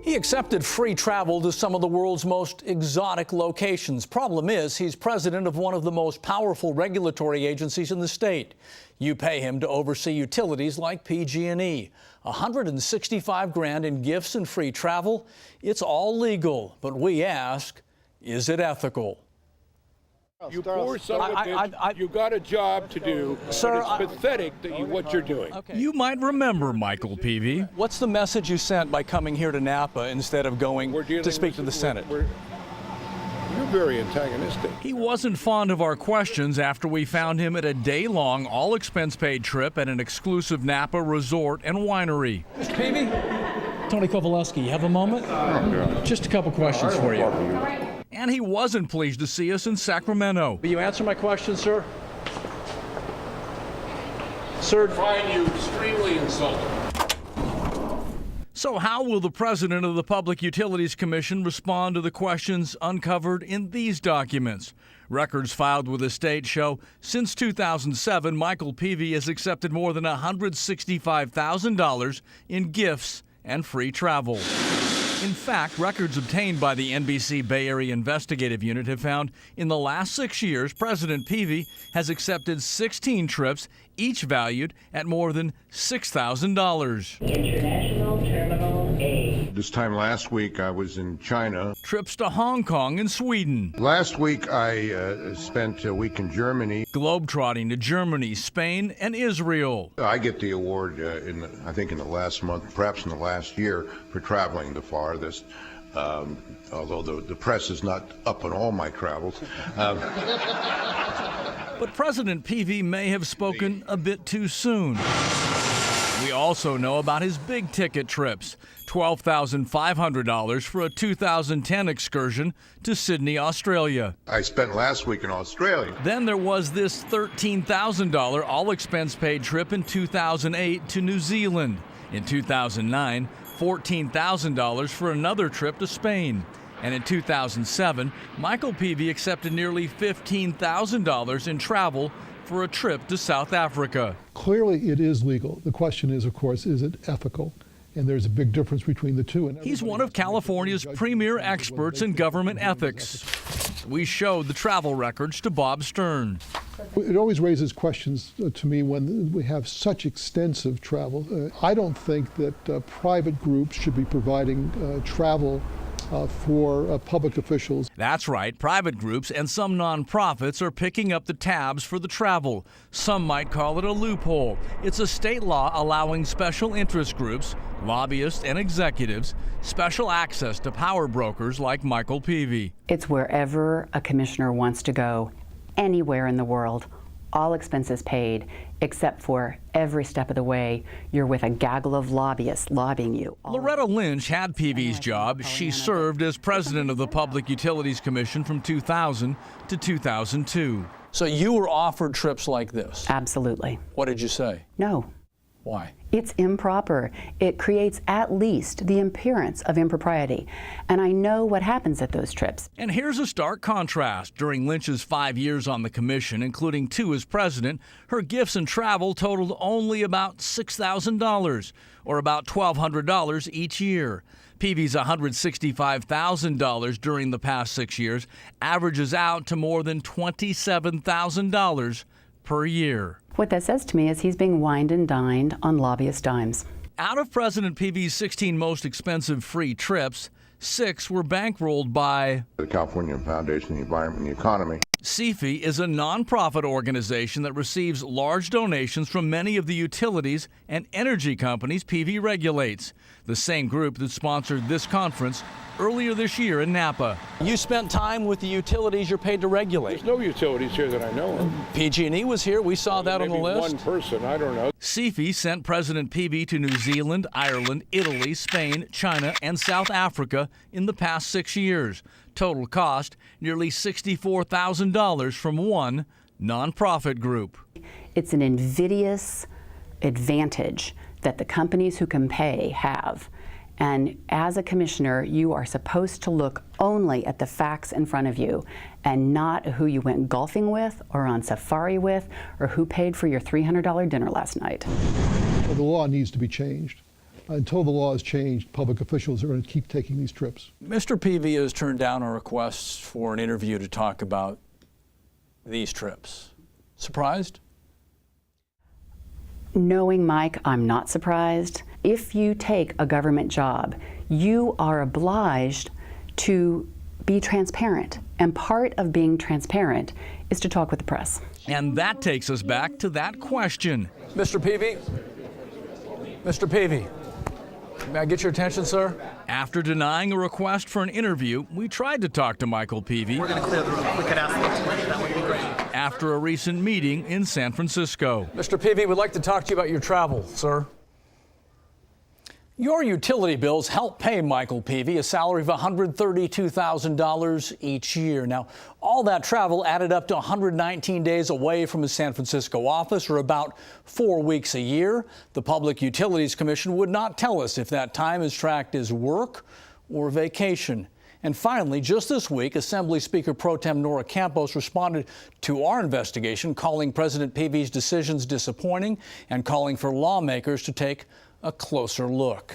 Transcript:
He accepted free travel to some of the world's most exotic locations. Problem is, he's president of one of the most powerful regulatory agencies in the state. You pay him to oversee utilities like PG&E. $165 grand in gifts and free travel. It's all legal, but we ask, is it ethical? You poor son of a bitch, you got a job to do, sir, and it's pathetic that what you're doing. Okay. You might remember Michael Peavy. What's the message you sent by coming here to Napa instead of going to speak to the Senate? You're very antagonistic. He wasn't fond of our questions after we found him at a day-long, all-expense-paid trip at an exclusive Napa resort and winery. Mr. Peavy? Tony Kovaleski, you have a moment? Just a couple questions for you. And he wasn't pleased to see us in Sacramento. Will you answer my question, sir? Sir, I find you extremely insulting. So how will the president of the Public Utilities Commission respond to the questions uncovered in these documents? Records filed with the state show since 2007, Michael Peavy has accepted more than $165,000 in gifts and free travel. In fact, records obtained by the NBC Bay Area Investigative Unit have found in the last 6 years, President Peavy has accepted 16 trips, each valued at more than $6,000. International Terminal A. This time last week, I was in China. Trips to Hong Kong and Sweden. Last week, I spent a week in Germany. Globetrotting to Germany, Spain, and Israel. I get the award, I think in the last month, perhaps in the last year, for traveling the farthest. Although the press is not up on all my travels. But President Peavy may have spoken a bit too soon. We also know about his big-ticket trips, $12,500 for a 2010 excursion to Sydney, Australia. I spent last week in Australia. Then there was this $13,000 all-expense-paid trip in 2008 to New Zealand. In 2009, $14,000 for another trip to Spain. And in 2007, Michael Peavy accepted nearly $15,000 in travel for a trip to South Africa. Clearly, it is legal. The question is, of course, is it ethical? And there's a big difference between the two. He's one of California's premier experts in government ethics. We showed the travel records to Bob Stern. It always raises questions to me when we have such extensive travel. I don't think that private groups should be providing travel for public officials. That's right. Private groups and some nonprofits are picking up the tabs for the travel. Some might call it a loophole. It's a state law allowing special interest groups, lobbyists, and executives special access to power brokers like Michael Peavy. It's wherever a commissioner wants to go, anywhere in the world, all expenses paid, except for every step of the way, you're with a gaggle of lobbyists lobbying you. Loretta Lynch had Peavy's job. She served as president of the Public Utilities Commission from 2000 to 2002. So you were offered trips like this? Absolutely. What did you say? No. Why? It's improper. It creates at least the appearance of impropriety. And I know what happens at those trips. And here's a stark contrast. During Lynch's 5 years on the commission, including 2 as president, her gifts and travel totaled only about $6,000, or about $1,200 each year. Peavy's $165,000 during the past 6 years averages out to more than $27,000 per year. What that says to me is he's being wined and dined on lobbyist dimes. Out of President Peavy's 16 most expensive free trips, 6 were bankrolled by The California Foundation for the Environment and the Economy. CFE is a nonprofit organization that receives large donations from many of the utilities and energy companies Peavy regulates, the same group that sponsored this conference earlier this year in Napa. You spent time with the utilities you're paid to regulate. There's no utilities here that I know of. PG&E was here. We saw that on the Maybe list. one person, I don't know. CFE sent President Peavy to New Zealand, Ireland, Italy, Spain, China, and South Africa in the past 6 years. Total cost, nearly $64,000 from one nonprofit group. It's an invidious advantage that the companies who can pay have. And as a commissioner, you are supposed to look only at the facts in front of you and not who you went golfing with or on safari with or who paid for your $300 dinner last night. The law needs to be changed. Until the law is changed, public officials are going to keep taking these trips. Mr. Peavy has turned down a request for an interview to talk about these trips. Surprised? Knowing Mike, I'm not surprised. If you take a government job, you are obliged to be transparent. And part of being transparent is to talk with the press. And that takes us back to that question. Mr. Peavy? Mr. Peavy? May I get your attention, sir? After denying a request for an interview, we tried to talk to Michael Peavy. We're going to clear the room. We could ask them to, that would be great. After a recent meeting in San Francisco. Mr. Peavy, we'd like to talk to you about your travel, sir. Your utility bills help pay Michael Peavy a salary of $132,000 each year. Now, all that travel added up to 119 days away from his San Francisco office, or about 4 weeks a year. The Public Utilities Commission would not tell us if that time is tracked as work or vacation. And finally, just this week, Assembly Speaker Pro Tem Nora Campos responded to our investigation, calling President Peavy's decisions disappointing and calling for lawmakers to take a closer look.